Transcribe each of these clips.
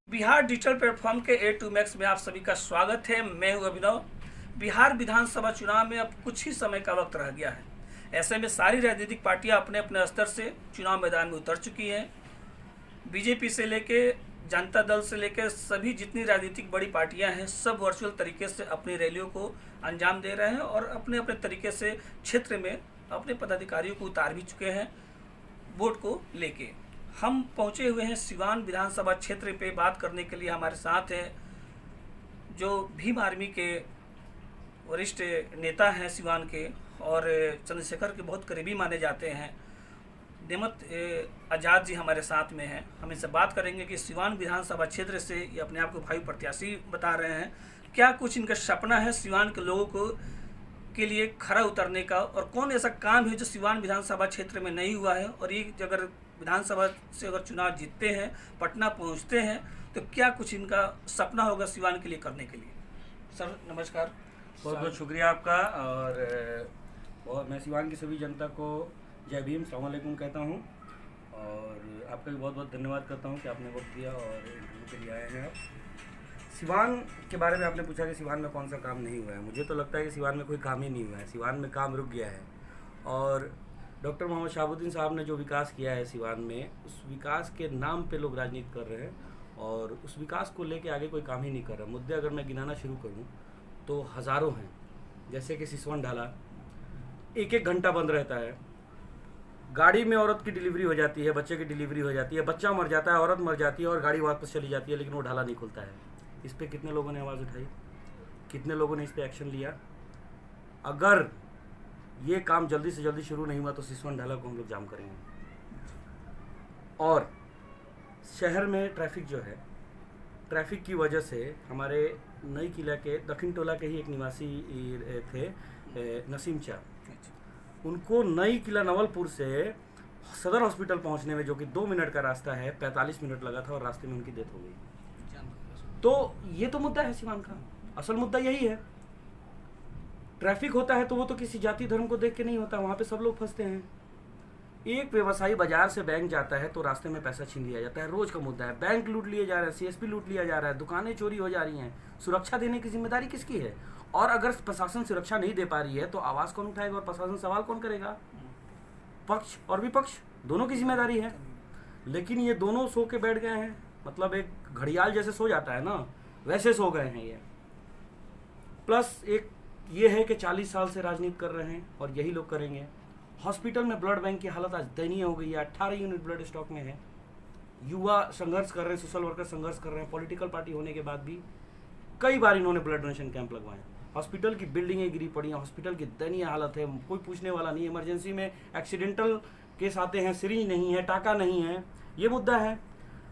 Bihar digital platform के ए to max में आप सभी का स्वागत है। मैं हूं अभिनव। बिहार विधानसभा चुनाव में अब कुछ ही समय का वक्त रह गया है। ऐसे में सारी राजनीतिक पार्टियां अपने अपने स्तर से चुनाव मैदान में उतर चुकी हैं। बीजेपी से लेके जनता दल से लेकर सभी जितनी राजनीतिक बड़ी पार्टियां हैं, सब वर्चुअल तरीके से अपनी रैलियों को अंजाम दे रहे हैं और अपने अपने तरीके से क्षेत्र में अपने पदाधिकारियों को उतार भी चुके हैं वोट को लेके। हम पहुंचे हुए हैं सिवान विधानसभा क्षेत्र पे बात करने के लिए। हमारे साथ हैं जो भीम आर्मी के वरिष्ठ नेता हैं सिवान के और चंद्रशेखर के बहुत करीबी माने जाते हैं, नेमत आज़ाद जी हमारे साथ में हैं। हम इनसे बात करेंगे कि सिवान विधानसभा क्षेत्र से ये अपने आप को भावी प्रत्याशी बता रहे हैं, क्या कुछ इनका सपना है सिवान के लोगों को के लिए खरा उतरने का, और कौन ऐसा काम है जो सिवान विधानसभा क्षेत्र में नहीं हुआ है, और ये अगर विधानसभा से अगर चुनाव जीतते हैं, पटना पहुंचते हैं, तो क्या कुछ इनका सपना होगा सिवान के लिए करने के लिए। सर नमस्कार। बहुत बहुत शुक्रिया आपका। और मैं सिवान की सभी जनता को जय भीम, अस्सलाम वालेकुम कहता हूँ और आपका भी बहुत बहुत धन्यवाद करता हूँ कि आपने वक्त दिया और इंटरव्यू के लिए आए हैं आप। सिवान के बारे में आपने पूछा कि सिवान में कौन सा काम नहीं हुआ है। मुझे तो लगता है कि सिवान में कोई काम ही नहीं हुआ है, सिवान में काम रुक गया है। और डॉक्टर मोहम्मद शहाबुद्दीन साहब ने जो विकास किया है सिवान में, उस विकास के नाम पे लोग राजनीति कर रहे हैं और उस विकास को लेके आगे कोई काम ही नहीं कर रहा। मुद्दे अगर मैं गिनाना शुरू करूँ तो हज़ारों हैं। जैसे कि सिसवन ढाला 1-1 घंटा बंद रहता है, गाड़ी में औरत की डिलीवरी हो जाती है, बच्चे की डिलीवरी हो जाती है, बच्चा मर जाता है, औरत मर जाती है और गाड़ी वापस चली जाती है, लेकिन वो ढाला नहीं खुलता है। इस पर कितने लोगों ने आवाज़ उठाई, कितने लोगों ने इस पर एक्शन लिया। अगर ये काम जल्दी से जल्दी शुरू नहीं हुआ तो सिसवन ढाला को हम लोग जाम करेंगे। और शहर में ट्रैफिक जो है, ट्रैफिक की वजह से हमारे नई किला के दक्षिण टोला के ही एक निवासी थे, नसीम चा, उनको नई किला नवलपुर से सदर हॉस्पिटल पहुंचने में, जो कि 2 मिनट का रास्ता है, 45 मिनट लगा था और रास्ते में उनकी डेथ हो गई। तो ये तो मुद्दा है सिवान का, असल मुद्दा यही है। ट्रैफिक होता है तो वो तो किसी जाति धर्म को देख के नहीं होता, वहाँ पे सब लोग फंसते हैं। एक व्यवसायी बाजार से बैंक जाता है तो रास्ते में पैसा छीन लिया जाता है, रोज का मुद्दा है। बैंक लूट लिए जा रहे हैं, सीएसपी लूट लिया जा रहा है, दुकानें चोरी हो जा रही हैं। सुरक्षा देने की जिम्मेदारी किसकी है? और अगर प्रशासन सुरक्षा नहीं दे पा रही है तो आवाज़ कौन उठाएगा और प्रशासन सवाल कौन करेगा? पक्ष और विपक्ष दोनों की जिम्मेदारी है। लेकिन ये दोनों सो के बैठ गए हैं, मतलब एक घड़ियाल जैसे सो जाता है ना, वैसे सो गए हैं ये। प्लस एक ये है कि 40 साल से राजनीति कर रहे हैं और यही लोग करेंगे। हॉस्पिटल में ब्लड बैंक की हालत आज दयनीय हो गई है, 18 यूनिट ब्लड स्टॉक में है। युवा संघर्ष कर रहे हैं, सोशल वर्कर संघर्ष कर रहे हैं। पॉलिटिकल पार्टी होने के बाद भी कई बार इन्होंने ब्लड डोनेशन कैंप लगवाए। हॉस्पिटल की बिल्डिंगें गिरी पड़ी हैं, हॉस्पिटल की दयनीय हालत है, कोई पूछने वाला नहीं। इमरजेंसी में एक्सीडेंटल केस आते हैं, सिरिंज नहीं है, टाका नहीं है, ये मुद्दा है।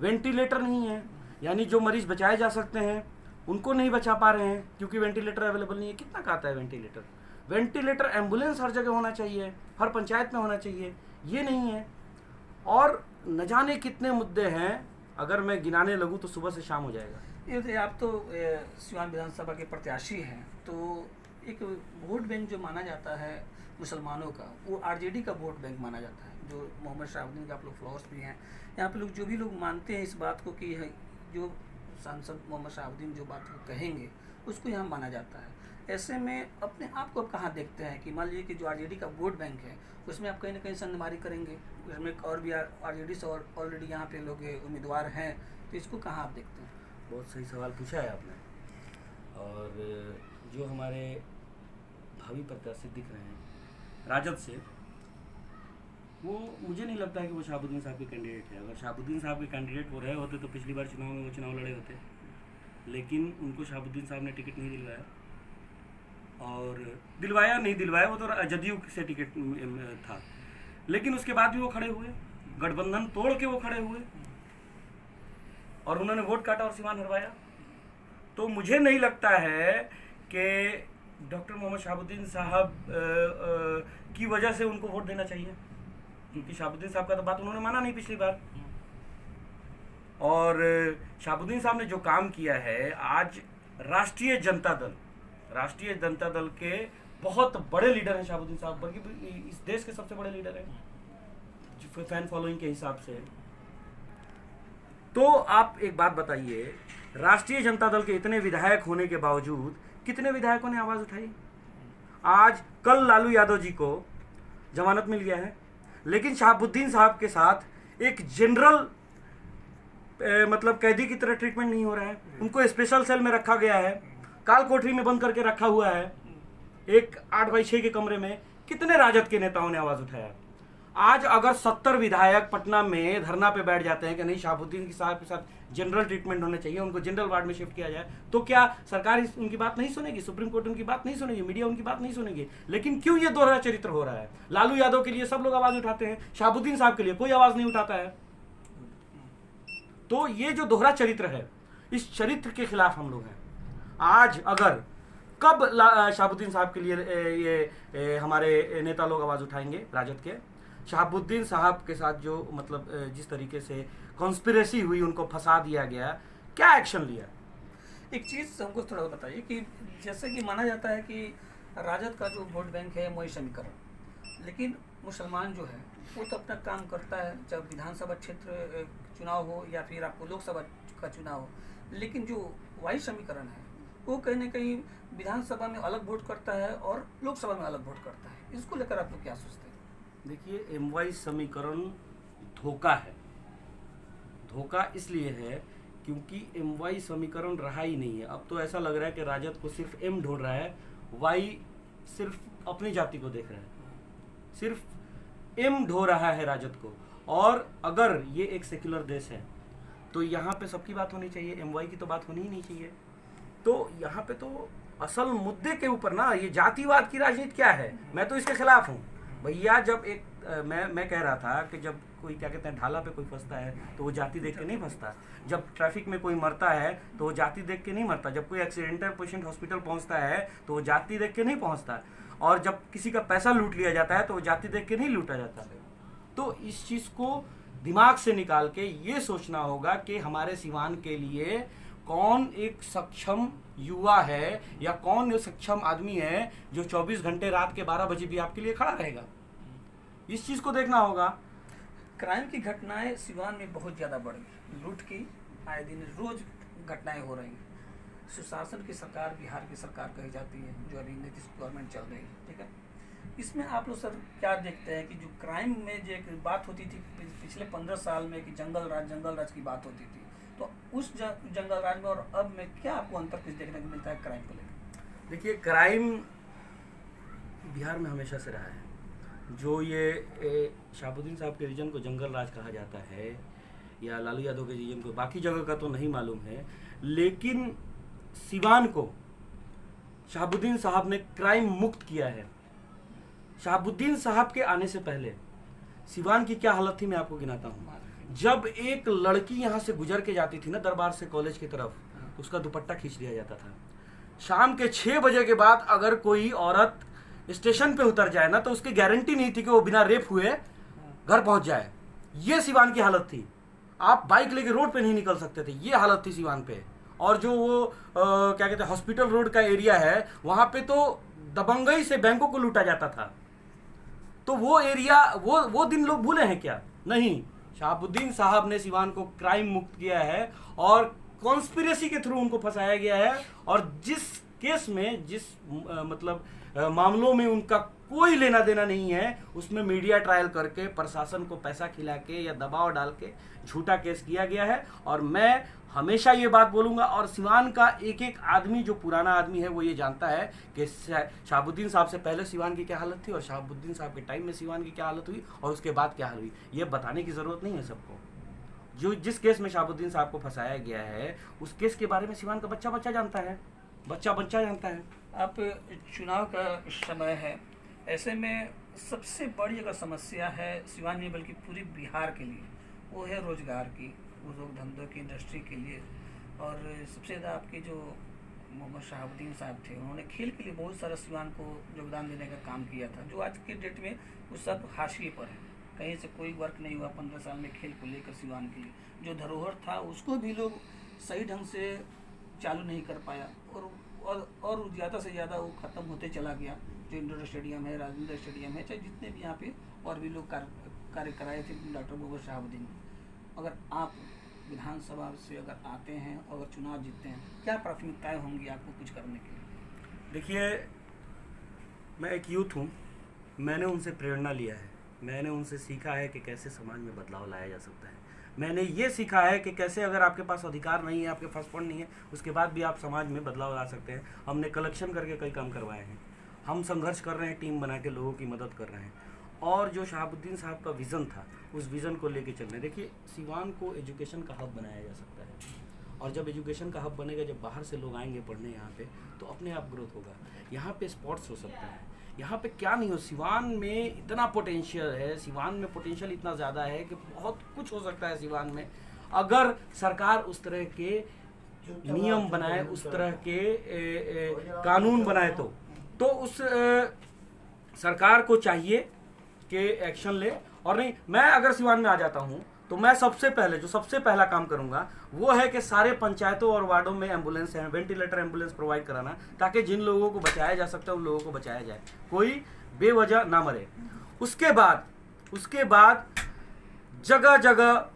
वेंटिलेटर नहीं है, यानी जो मरीज बचाए जा सकते हैं उनको नहीं बचा पा रहे हैं क्योंकि वेंटिलेटर अवेलेबल नहीं है। कितना का आता है वेंटिलेटर? वेंटिलेटर एम्बुलेंस हर जगह होना चाहिए, हर पंचायत में होना चाहिए, ये नहीं है। और न जाने कितने मुद्दे हैं, अगर मैं गिनाने लगूँ तो सुबह से शाम हो जाएगा। ये आप तो सिवान विधानसभा के प्रत्याशी हैं, तो एक वोट बैंक जो माना जाता है मुसलमानों का, वो आरजेडी का वोट बैंक माना जाता है। जो मोहम्मद शहाबुद्दीन के आप लोग फ्लोर्स भी हैं यहाँ पे, लोग जो भी लोग मानते हैं इस बात को कि जो सांसद मोहम्मद शहाबुद्दीन जो बात को कहेंगे उसको यहाँ माना जाता है। ऐसे में अपने आप को कहाँ देखते हैं कि मान लीजिए कि जो आरजेडी का वोट बैंक है उसमें आप कहीं ना कहीं संदमारी करेंगे, उसमें और भी आरजेडी से ऑलरेडी यहाँ पे लोग उम्मीदवार हैं, तो इसको कहाँ आप देखते हैं? बहुत सही सवाल पूछा है आपने। और जो हमारे भावी प्रत्याशी दिख रहे हैं राजद से, वो मुझे नहीं लगता है कि वो शहाबुद्दीन साहब के कैंडिडेट है। अगर शहाबुद्दीन साहब के कैंडिडेट वो रहे होते तो पिछली बार चुनाव में वो चुनाव लड़े होते, लेकिन उनको शहाबुद्दीन साहब ने टिकट नहीं दिलवाया। और दिलवाया नहीं दिलवाया, वो तो जदयू से टिकट था, लेकिन उसके बाद भी वो खड़े हुए, गठबंधन तोड़ के वो खड़े हुए और उन्होंने वोट काटा और सिवान हरवाया। तो मुझे नहीं लगता है कि डॉक्टर मोहम्मद शहाबुद्दीन साहब की वजह से उनको वोट देना चाहिए, क्योंकि शहाबुद्दीन साहब का तो बात उन्होंने माना नहीं पिछली बार। और शहाबुद्दीन साहब ने जो काम किया है, आज राष्ट्रीय जनता दल के बहुत बड़े लीडर हैं शहाबुद्दीन साहब, बल्कि इस देश के सबसे बड़े लीडर हैं फैन फॉलोइंग के हिसाब से। तो आप एक बात बताइए, राष्ट्रीय जनता दल के इतने विधायक होने के बावजूद कितने विधायकों ने आवाज उठाई? आज कल लालू यादव जी को जमानत मिल गया है, लेकिन शहाबुद्दीन साहब के साथ एक जनरल मतलब कैदी की तरह ट्रीटमेंट नहीं हो रहा है। उनको स्पेशल सेल में रखा गया है, काल कोठरी में बंद करके रखा हुआ है, एक 8x6 के कमरे में। कितने राजद के नेताओं ने आवाज उठाया? आज अगर 70 विधायक पटना में धरना पे बैठ जाते हैं कि नहीं, शहाबुद्दीन साहब के साथ जनरल ट्रीटमेंट होना चाहिए, उनको जनरल वार्ड में शिफ्ट किया जाए, तो क्या सरकार उनकी बात नहीं सुनेगी? सुप्रीम कोर्ट उनकी बात नहीं सुनेगी? मीडिया उनकी बात नहीं सुनेगी? लेकिन क्यों ये दोहरा चरित्र हो रहा है? लालू यादव के लिए सब लोग आवाज उठाते हैं, शहाबुद्दीन साहब के लिए कोई आवाज नहीं उठाता है। तो ये जो दोहरा चरित्र है, इस चरित्र के खिलाफ हम लोग हैं। आज अगर कब शहाबुद्दीन साहब के लिए हमारे नेता लोग आवाज उठाएंगे राजद के? शहाबुद्दीन साहब के साथ जो मतलब जिस तरीके से कॉन्स्पिरेसी हुई, उनको फंसा दिया गया, क्या एक्शन लिया? एक चीज़ हमको थोड़ा बताइए कि जैसे कि माना जाता है कि राजद का जो वोट बैंक है वही समीकरण, लेकिन मुसलमान जो है वो तो अपना काम करता है, चाहे विधानसभा क्षेत्र चुनाव हो या फिर आपको लोकसभा का चुनाव हो, लेकिन जो वाई समीकरण है वो कहीं ना कहीं विधानसभा में अलग वोट करता है और लोकसभा में अलग वोट करता है। इसको लेकर आप लोग क्या सोचते हैं? देखिए, एमवाई समीकरण धोखा है। धोखा इसलिए है क्योंकि एमवाई समीकरण रहा ही नहीं है। अब तो ऐसा लग रहा है कि राजद को सिर्फ एम ढूंढ रहा है, वाई सिर्फ अपनी जाति को देख रहा है, सिर्फ एम ढो रहा है राजद को। और अगर ये एक सेक्युलर देश है तो यहाँ पे सबकी बात होनी चाहिए, एमवाई की तो बात होनी ही नहीं चाहिए। तो यहाँ पे तो असल मुद्दे के ऊपर ना, ये जातिवाद की राजनीति क्या है, मैं तो इसके खिलाफ हूँ भैया। जब एक मैं कह रहा था कि जब कोई क्या कहते हैं ढाला पे कोई फंसता है तो वो जाति देख के नहीं फंसता, जब ट्रैफिक में कोई मरता है तो वो जाति देख के नहीं मरता, जब कोई एक्सीडेंटल पेशेंट हॉस्पिटल पहुंचता है तो वो जाति देख के नहीं पहुंचता, और जब किसी का पैसा लूट लिया जाता है तो वो जाति देख के नहीं लूटा जाता है। तो इस चीज़ को दिमाग से निकाल के ये सोचना होगा कि हमारे सिवान के लिए कौन एक सक्षम युवा है या कौन एक सक्षम आदमी है जो 24 घंटे रात के 12 बजे भी आपके लिए खड़ा रहेगा। इस चीज़ को देखना होगा। क्राइम की घटनाएं सिवान में बहुत ज़्यादा बढ़ गई, लूट की आए दिन रोज घटनाएं हो रही हैं। सुशासन की सरकार बिहार की सरकार कही जाती है, जो अभी नीतीश गवर्नमेंट चल रही है, ठीक है। इसमें आप लोग सर क्या देखते हैं कि जो क्राइम में जो एक बात होती थी पिछले 15 साल में कि जंगल राज की बात होती थी, तो उस जंगल राज में और अब में क्या आपको अंतर कुछ देखने को मिलता है क्राइम को लेकर? देखिए, क्राइम बिहार में हमेशा से रहा है। जो ये शहाबुद्दीन साहब के रीजन को जंगल राज कहा जाता है या लालू यादव के रीजन को, बाकी जगह का तो नहीं मालूम है, लेकिन सिवान को शहाबुद्दीन साहब ने क्राइम मुक्त किया है। शहाबुद्दीन साहब के आने से पहले सिवान की क्या हालत थी मैं आपको गिनाता हूँ। जब एक लड़की यहाँ से गुजर के जाती थी ना दरबार से कॉलेज की तरफ, उसका दुपट्टा खींच लिया जाता था। शाम के 6 बजे के बाद अगर कोई औरत स्टेशन पे उतर जाए ना तो उसकी गारंटी नहीं थी कि वो बिना रेप हुए घर पहुंच जाए। ये सिवान की हालत थी। आप बाइक लेके रोड पे नहीं निकल सकते थे, ये हालत थी सिवान पे। और जो वो क्या कहते हैं हॉस्पिटल रोड का एरिया है, वहां पे तो दबंगई से बैंकों को लूटा जाता था। तो वो एरिया वो दिन लोग भूले हैं क्या? नहीं। शहाबुद्दीन साहब ने सिवान को क्राइम मुक्त किया है और कॉन्स्पिरेसी के थ्रू उनको फंसाया गया है। और जिस केस में जिस मतलब मामलों में उनका कोई लेना देना नहीं है, उसमें मीडिया ट्रायल करके प्रशासन को पैसा खिला के या दबाव डाल के झूठा केस किया गया है। और मैं हमेशा ये बात बोलूँगा, और सिवान का एक एक आदमी जो पुराना आदमी है वो ये जानता है कि शहाबुद्दीन साहब से पहले सिवान की क्या हालत थी और शहाबुद्दीन साहब के टाइम में सिवान की क्या हालत हुई और उसके बाद क्या हाल हुई। ये बताने की ज़रूरत नहीं है सबको। जो जिस केस में शहाबुद्दीन साहब को फंसाया गया है उस केस के बारे में सिवान का बच्चा जानता है, बच्चा जानता है। अब चुनाव का समय है, ऐसे में सबसे बड़ी अगर समस्या है सिवान नहीं बल्कि पूरी बिहार के लिए, वो है रोजगार की, उद्योग धंधों की, इंडस्ट्री के लिए। और सबसे ज़्यादा आपके जो मोहम्मद शहाबुद्दीन साहब थे, उन्होंने खेल के लिए बहुत सारा सिवान को योगदान देने का काम किया था, जो आज के डेट में वो सब हाशिए पर है। कहीं से कोई वर्क नहीं हुआ 15 साल में खेल को लेकर सिवान के लिए। जो धरोहर था उसको भी लोग सही ढंग से चालू नहीं कर पाया और ज़्यादा से ज़्यादा वो ख़त्म होते चला गया। जो इंडोर स्टेडियम है, राजेंद्र स्टेडियम है, चाहे जितने भी यहाँ पे और भी लोग कार्य कराए थे डॉक्टर मोहम्मद शहाबुद्दीन। अगर आप विधानसभा से अगर आते हैं और अगर चुनाव जीतते हैं, क्या प्राथमिकताएं होंगी आपको कुछ करने के लिए? देखिए, मैं एक यूथ हूँ, मैंने उनसे प्रेरणा लिया है, मैंने उनसे सीखा है कि कैसे समाज में बदलाव लाया जा सकता है। मैंने ये सीखा है कि कैसे अगर आपके पास अधिकार नहीं है, आपके पास फंड नहीं है, उसके बाद भी आप समाज में बदलाव ला सकते हैं। हमने कलेक्शन करके कई काम करवाए हैं, हम संघर्ष कर रहे हैं, टीम बना के लोगों की मदद कर रहे हैं। और जो शहाबुद्दीन साहब का विज़न था, उस विज़न को लेके चल रहे हैं। देखिए, सिवान को एजुकेशन का हब बनाया जा सकता है, और जब एजुकेशन का हब बनेगा, जब बाहर से लोग आएंगे पढ़ने यहाँ पे, तो अपने आप ग्रोथ होगा। यहाँ पे स्पोर्ट्स हो सकता है, यहाँ पे क्या नहीं हो। सिवान में इतना पोटेंशियल है, सिवान में पोटेंशियल इतना ज़्यादा है कि बहुत कुछ हो सकता है सिवान में, अगर सरकार उस तरह के नियम बनाए, उस तरह के कानून बनाए। तो उस सरकार को चाहिए कि एक्शन ले। और नहीं, मैं अगर सिवान में आ जाता हूँ तो मैं सबसे पहला काम करूंगा वो है कि सारे पंचायतों और वार्डों में एम्बुलेंस है, वेंटिलेटर एम्बुलेंस प्रोवाइड कराना, ताकि जिन लोगों को बचाया जा सकता है उन लोगों को बचाया जाए, कोई बेवजह ना मरे। उसके बाद जगह जगह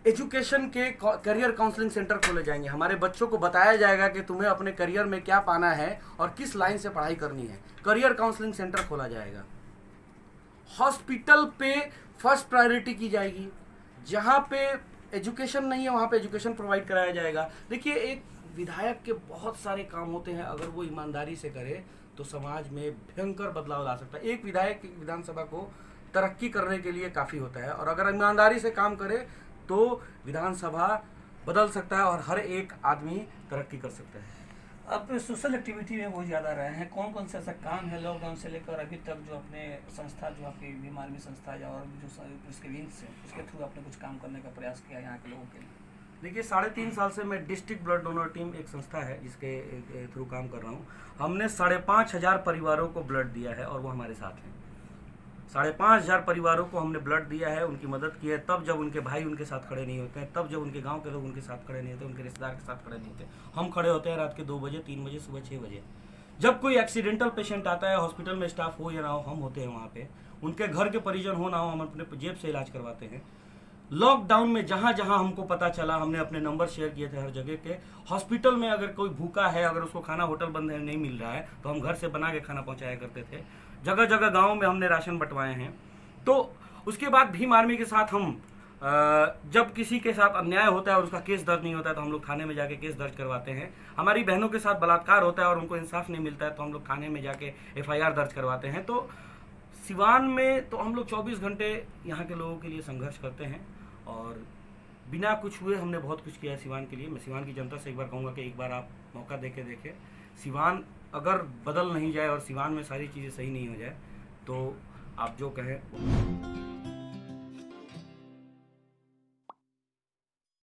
एजुकेशन के करियर काउंसलिंग सेंटर खोले जाएंगे। हमारे बच्चों को बताया जाएगा कि तुम्हें अपने करियर में क्या पाना है और किस लाइन से पढ़ाई करनी है। करियर काउंसलिंग सेंटर खोला जाएगा। हॉस्पिटल पे फर्स्ट प्रायोरिटी की जाएगी, जहाँ पे एजुकेशन नहीं है वहाँ पे एजुकेशन प्रोवाइड कराया जाएगा। देखिए, एक विधायक के बहुत सारे काम होते हैं, अगर वो ईमानदारी से करे तो समाज में भयंकर बदलाव ला सकता है। एक विधायक विधानसभा को तरक्की करने के लिए काफ़ी होता है, और अगर ईमानदारी से काम करे तो विधानसभा बदल सकता है और हर एक आदमी तरक्की कर सकता है। अब सोशल एक्टिविटी में बहुत ज़्यादा रहे हैं, कौन कौन से ऐसा काम है लॉकडाउन से लेकर अभी तक जो अपने संस्था, जो आपकी भीम आर्मी संस्था या और जो उसके विंग्स हैं, उसके थ्रू आपने कुछ काम करने का प्रयास किया यहाँ के लोगों के लिए? देखिए, 3.5 साल से मैं डिस्ट्रिक्ट ब्लड डोनर टीम, एक संस्था है जिसके थ्रू काम कर रहा हूँ। हमने 5,500 परिवारों को ब्लड दिया है और वो हमारे साथ हैं। 5,500 परिवारों को हमने ब्लड दिया है, उनकी मदद की है, तब जब उनके भाई उनके साथ खड़े नहीं होते हैं, तब जब उनके गांव के लोग उनके साथ खड़े नहीं होते, उनके रिश्तेदार के साथ खड़े नहीं होते। हम खड़े होते हैं रात के 2 बजे, 3 बजे, सुबह 6 बजे। जब कोई एक्सीडेंटल पेशेंट आता है, हॉस्पिटल में स्टाफ हो या ना हो, हम होते हैं वहाँ पे। उनके घर के परिजन हो ना हो, हम अपने जेब से इलाज करवाते हैं। लॉकडाउन में जहाँ जहाँ हमको पता चला, हमने अपने नंबर शेयर किए थे हर जगह के। हॉस्पिटल में अगर कोई भूखा है, अगर उसको खाना होटल बंद है, नहीं मिल रहा है, तो हम घर से बना के खाना पहुँचाया करते थे। जगह जगह गाँव में हमने राशन बंटवाए हैं। तो उसके बाद भीम आर्मी के साथ हम जब किसी के साथ अन्याय होता है और उसका केस दर्ज नहीं होता है, तो हम लोग थाने में जाके केस दर्ज करवाते हैं। हमारी बहनों के साथ बलात्कार होता है और उनको इंसाफ नहीं मिलता है, तो हम लोग थाने में जाके FIR दर्ज करवाते हैं। तो सिवान में तो हम लोग 24 घंटे यहाँ के लोगों के लिए संघर्ष करते हैं, और बिना कुछ हुए हमने बहुत कुछ किया है सिवान के लिए। मैं सिवान की जनता से एक बार कहूँगा कि एक बार आप मौका दे के देखें। सिवान अगर बदल नहीं जाए और सिवान में सारी चीज़ें सही नहीं हो जाए, तो आप जो कहें